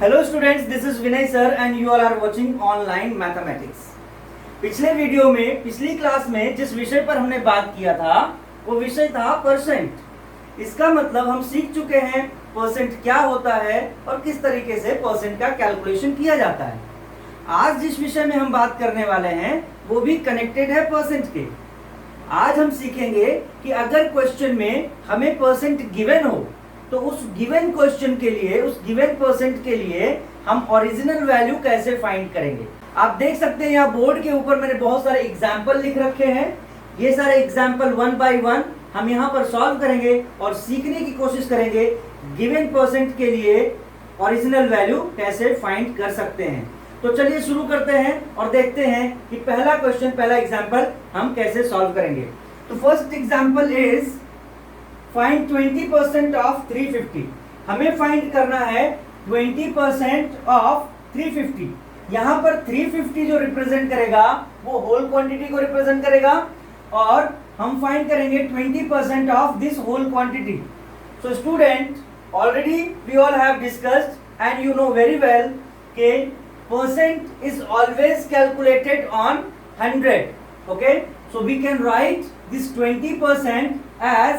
Hello students, this is Vinay sir and you are watching online mathematics. पिछले video में, पिछली class में जिस विषय पर हमने बात किया था वो विषय था परसेंट। इसका मतलब हम सीख चुके हैं परसेंट क्या होता है और किस तरीके से परसेंट का कैलकुलेशन किया जाता है। आज जिस विषय में हम बात करने वाले हैं वो भी कनेक्टेड है परसेंट के। आज हम सीखेंगे कि अगर क्वेश्चन में हमें परसेंट गिवन हो तो उस गिवन क्वेश्चन के लिए, उस गिवन परसेंट के लिए हम ओरिजिनल वैल्यू कैसे फाइंड करेंगे। आप देख सकते हैं यहाँ बोर्ड के ऊपर मैंने बहुत सारे एग्जाम्पल लिख रखे हैं। ये सारे एग्जाम्पल वन बाय वन हम यहाँ पर सॉल्व करेंगे और सीखने की कोशिश करेंगे गिवन परसेंट के लिए ओरिजिनल वैल्यू कैसे फाइंड कर सकते हैं। तो चलिए शुरू करते हैं और देखते हैं कि पहला क्वेश्चन, पहला एग्जाम्पल हम कैसे सॉल्व करेंगे। तो first example is find 20% of 350। हमें फाइंड करना है 20% ऑफ 350। यहाँ पर 350 जो रिप्रेजेंट करेगा वो होल क्वांटिटी को रिप्रेजेंट करेगा और हम फाइंड करेंगे 20% of this whole quantity. So student, already we all have discussed and you know very well के percent is always calculated on 100. Okay, so we can write this 20% as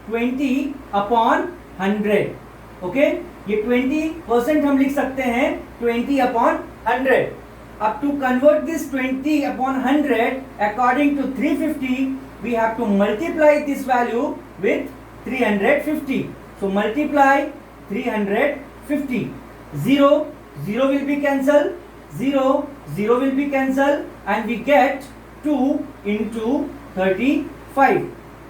20 upon 100. Okay, ये 20% हम लिख सकते हैं 20 upon 100. अब to convert this 20 upon 100 according to 350, we have to multiply this value with 350. So multiply 350. 0 will be cancelled. 0 will be cancelled and we get 2 into 35.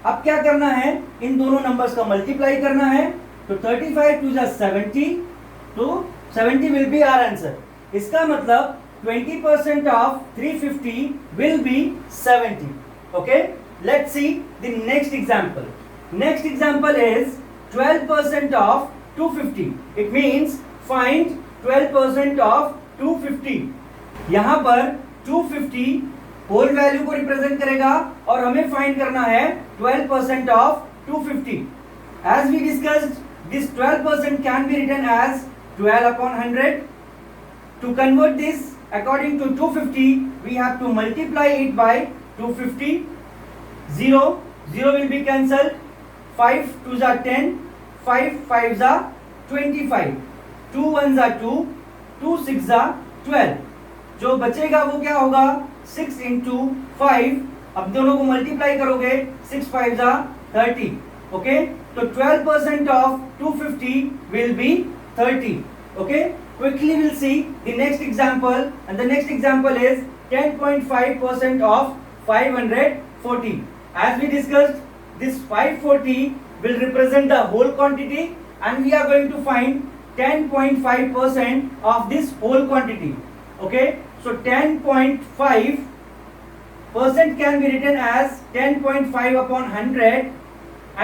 अब क्या करना है, इन दोनों नंबर्स का मल्टीप्लाई करना है। तो 35 टू 70, तो 70 विल बी आवर आंसर। इसका मतलब 20% of 350 will be 70. Okay, let's see the next example. Next example is 12% of 250. It means find 12% of 250. यहाँ पर 250 होल वैल्यू को रिप्रेजेंट करेगा और हमें फाइंड करना है 12% of 250. As we discussed, this 12% can be written as 12 upon 100. To convert this according to 250, we have to multiply it by 250. 0 will be cancelled. 5 2s are 10. 5 5s are 25. 2 1s are 2. 2 6s are 12. जो बचेगा वो क्या होगा, 6 into 5. अब दोनों को multiply करोगे, 6 5s are 30. Okay, तो 12% of 250 will be 30. Okay, quickly will see the next example and the next example is 10.5% of 540. As we discussed, this 540 will represent the whole quantity and we are going to find 10.5% of this whole quantity. Okay, so 10.5% can be written as 10.5 upon 100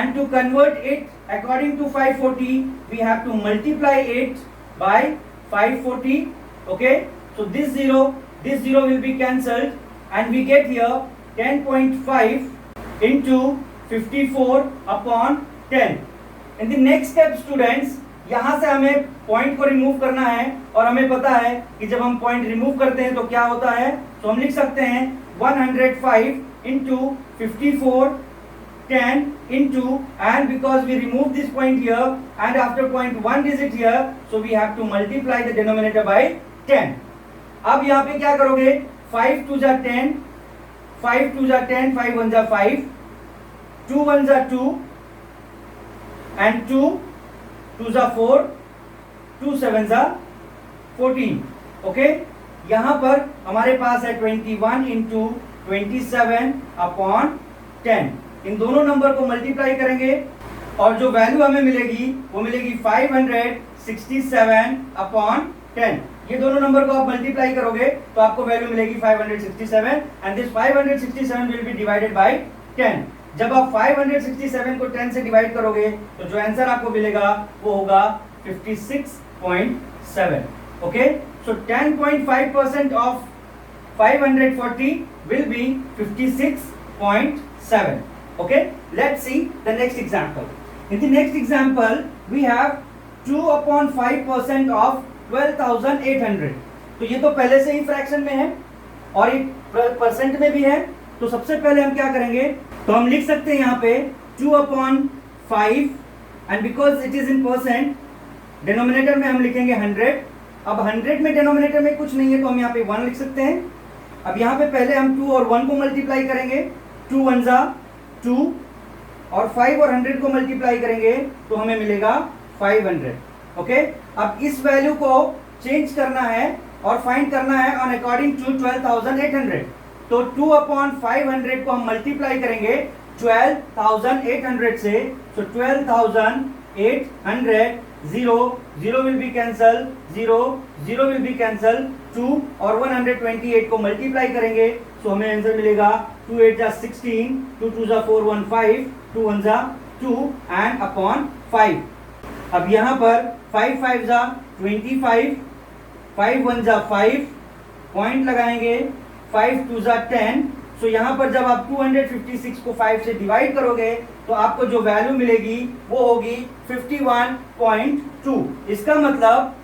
and to convert it according to 540 we have to multiply it by 540. Okay, so this 0 will be cancelled and we get here 10.5 into 54 upon 10. In the next step students, यहाँ से हमें point को remove करना है और हमें पता है कि जब हम पॉइंट रिमूव करते हैं तो क्या होता है। तो हम लिख सकते हैं 105 into 54 10 into, and because we remove this point here and after point 1 digit here, so we have to multiply the denominator by 10. अब यहाँ पे क्या करोगे, 5 2s are 10, 5 2s are 10, 5 1s are 5, 2 1s are 2 and 2 2s are 4, 2 7s are 14. Okay, यहाँ पर हमारे पास है 21 into 27 upon 10. इन दोनों नंबर को मल्टीप्लाई करेंगे और जो वैल्यू हमें मिलेगी वो मिलेगी 567 अपॉन 10. ये दोनों नंबर को आप मल्टीप्लाई करोगे तो आपको वैल्यू मिलेगी 567 and this 567 will be divided by 10. जब आप 567 को 10 से डिवाइड करोगे तो जो आंसर आपको मिलेगा वो होगा 56.7. Okay, so 10.5% of 540 will be 56.7. Okay, let's see the next example. In the next example, we have 2 upon 5% of 12,800। तो ये तो पहले से ही फ्रैक्शन में है और ये परसेंट में भी है। तो सबसे पहले हम क्या करेंगे, तो हम लिख सकते हैं यहाँ पे 2/5 and because it is in percent denominator में हम लिखेंगे 100। अब 100 में डिनोमिनेटर में कुछ नहीं है तो हम यहाँ पे 1 लिख सकते हैं। अब यहाँ पे पहले हम 2 और 1 को मल्टीप्लाई करेंगे, 2 1 जा 2 और 5 और 100 को मल्टीप्लाई करेंगे तो हमें मिलेगा 500। ओके, अब इस वैल्यू को चेंज करना है और फाइंड करना है ऑन अकॉर्डिंग टू 12,800। तो 2/500 को हम मल्टीप्लाई करेंगे 12,800 से। so 12,800, 0 0 will be cancel, 0 0 will be cancel, 2 और 128 को मल्टीप्लाई करेंगे तो हमें आंसर मिलेगा 2 8 जा 16, 2 2 जा 4 1 5, 2 1 जा 2 एंड अपॉन 5। अब यहाँ पर 5 5 जा 25, 5 1 जा 5, पॉइंट लगाएंगे, 5 2 जा 10। सो यहाँ पर जब आप 256 को 5 से डिवाइड करोगे तो आपको जो वैल्यू मिलेगी वो होगी 51.2। इसका मतलब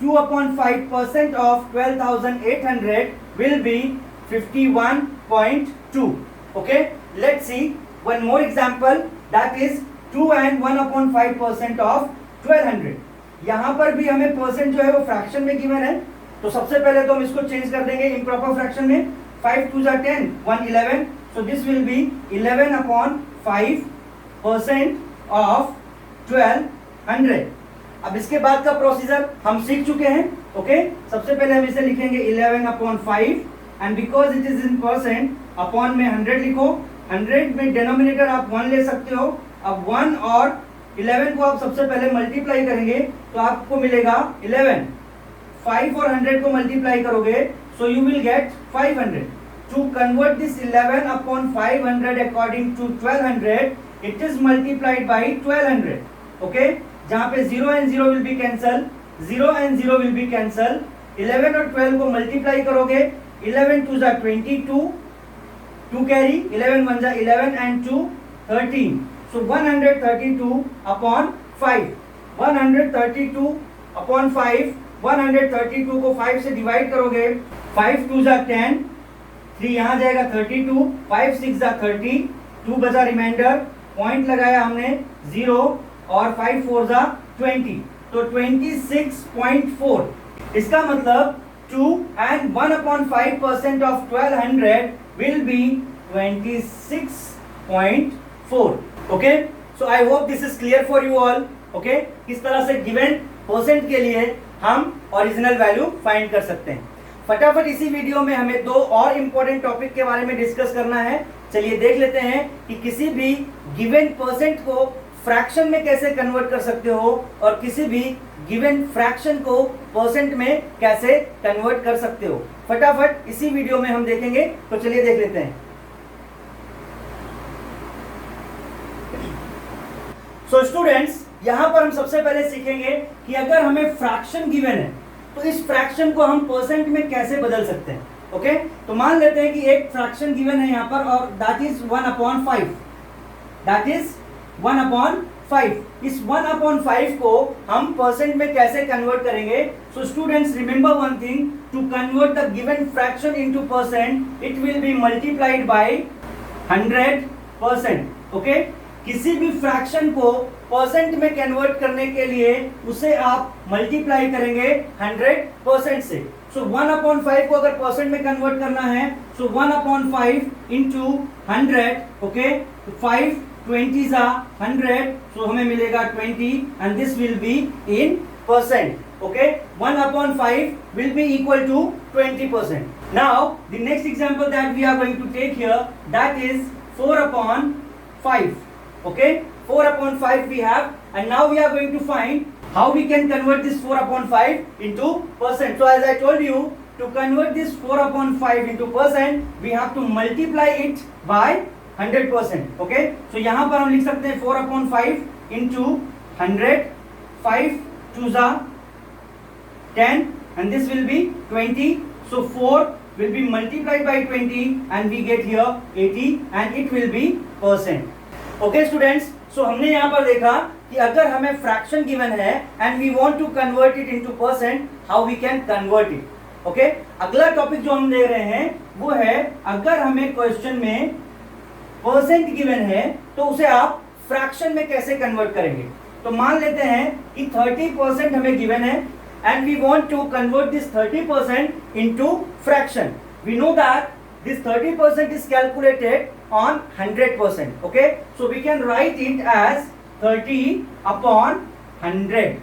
2/5% of 12,800 will be 51.2। Okay, let's see one more example, that is 2 and 1/5% of 1200। यहाँ पर भी हमें परसेंट जो है वो फ्रैक्शन में गिवन है। तो सबसे पहले तो हम इसको चेंज कर देंगे इम्प्रॉपर फ्रैक्शन में। 5 2 जा 10, 1 11, so this will be 11/5% of 1200। अब इसके बाद का प्रोसीजर हम सीख चुके हैं। ओके, सबसे पहले हम इसे लिखेंगे 11/5 and because it is in percent upon में 100 लिखो। 100 में डिनोमिनेटर आप 1 ले सकते हो। अब 1 और 11 को आप सबसे पहले मल्टीप्लाई करेंगे तो आपको मिलेगा 11। 5 और 100 को मल्टीप्लाई करोगे so you will get 500। To convert this 11/500 according to 1200, it is multiplied by 1200। okay, जहाँ पे 0 and 0 will be cancel, 0 and 0 will be cancel। 11 और 12 को मल्टीप्लाई करोगे, 11 2 जा 22, 2 कैरी, 11 1 जा 11 and 2 13। so 132 upon 5, 132 upon 5, 132 को 5 से डिवाइड करोगे, 5 2 जा 10, 3 यहाँ जाएगा 32, 5 6 जा 30, 2 बचा रिमाइंडर, पॉइंट लगाया हमने 0 और 5 4 जा 20, तो 26.4। इसका मतलब 2 and 1/5% of 1200 will be 26.4। Okay, so I hope this is clear for you all. Okay, किस तरह से गिवन परसेंट के लिए हम ओरिजिनल वैल्यू फाइंड कर सकते हैं। फटाफट इसी वीडियो में हमें 2 और इंपॉर्टेंट टॉपिक के बारे में डिस्कस करना है। चलिए देख लेते हैं कि किसी भी गिवन परसेंट को फ्रैक्शन में कैसे कन्वर्ट कर सकते हो और किसी भी गिवन फ्रैक्शन को परसेंट में कैसे कन्वर्ट कर सकते हो। फटाफट इसी वीडियो में हम देखेंगे, तो चलिए देख लेते हैं। सो स्टूडेंट्स, यहां पर हम सबसे पहले सीखेंगे कि अगर हमें फ्रैक्शन गिवन है तो इस फ्रैक्शन को हम परसेंट में कैसे बदल सकते हैं। ओके, तो मान लेते हैं कि एक फ्रैक्शन गिवन है यहां पर और दैट इज 1/5, दैट इज 1/5। इस 1/5 को हम परसेंट में कैसे कन्वर्ट करेंगे। So students, remember one thing, to convert the given fraction into percent it will be multiplied by 100%। Okay, किसी भी फ्रैक्शन को परसेंट में कन्वर्ट करने के लिए उसे आप मल्टीप्लाई करेंगे 100% से। सो 1/5 को अगर परसेंट में कन्वर्ट करना है, सो 1/5 इंटू 100। ओके, 5 20 जा 100, सो हमें मिलेगा 20 and this will be in percent. Okay, 1/5 will be equal to 20%। Now the next example that we are going to take here, that is 4/5। Okay, 4/5 we have, and now we are going to find how we can convert this 4/5 into percent. So as I told you, to convert this 4/5 into percent, we have to multiply it by 100%. Okay, so यहाँ पर हम लिख सकते हैं 4/5 into 100, 5 2 जा 10 and this will be 20. So 4 will be multiplied by 20 and we get here 80 and it will be percent. Okay students, so हमने यहाँ पर देखा कि कि अगर हमें फ्रैक्शन गिवन है and we want to convert it into percent, how we can convert it. Okay, अगला टॉपिक जो हम ले रहे हैं वो है, अगर हमें क्वेश्चन में परसेंट गिवन है तो उसे आप फ्रैक्शन में कैसे कन्वर्ट करेंगे। तो मान लेते हैं कि 30% हमें गिवन है and we want to convert this 30% into fraction. We know that this 30% is calculated on 100%. Okay, so we can write it as 30 upon 100.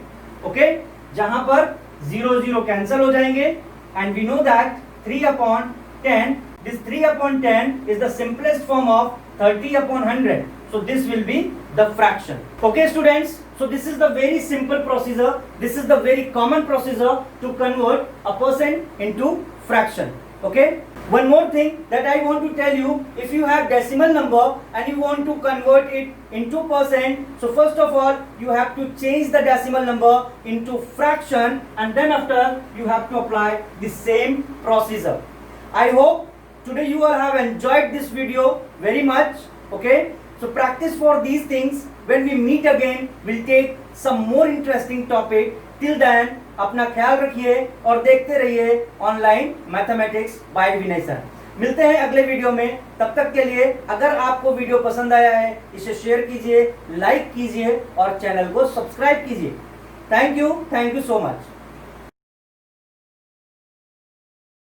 Okay, जहां पर 0 कैंसल हो जाएंगे and we know that 3 upon 10, this 3 upon 10 is the simplest form of 30 upon 100. So this will be the fraction. Okay students, so this is the very simple procedure, this is the very common procedure to convert a percent into fraction. Okay, one more thing that I want to tell you, if you have decimal number and you want to convert it into percent, so first of all you have to change the decimal number into fraction and then after you have to apply the same procedure. I hope today you all have enjoyed this video very much. Okay, so practice for these things. When we meet again, we'll take some more interesting topic. Till then, अपना ख्याल रखिए और देखते रहिए online mathematics bye विनय sir. मिलते हैं अगले video में, तब तक के लिए अगर आपको वीडियो पसंद आया है इसे शेयर कीजिए, लाइक कीजिए और चैनल को सब्सक्राइब कीजिए। Thank you so much.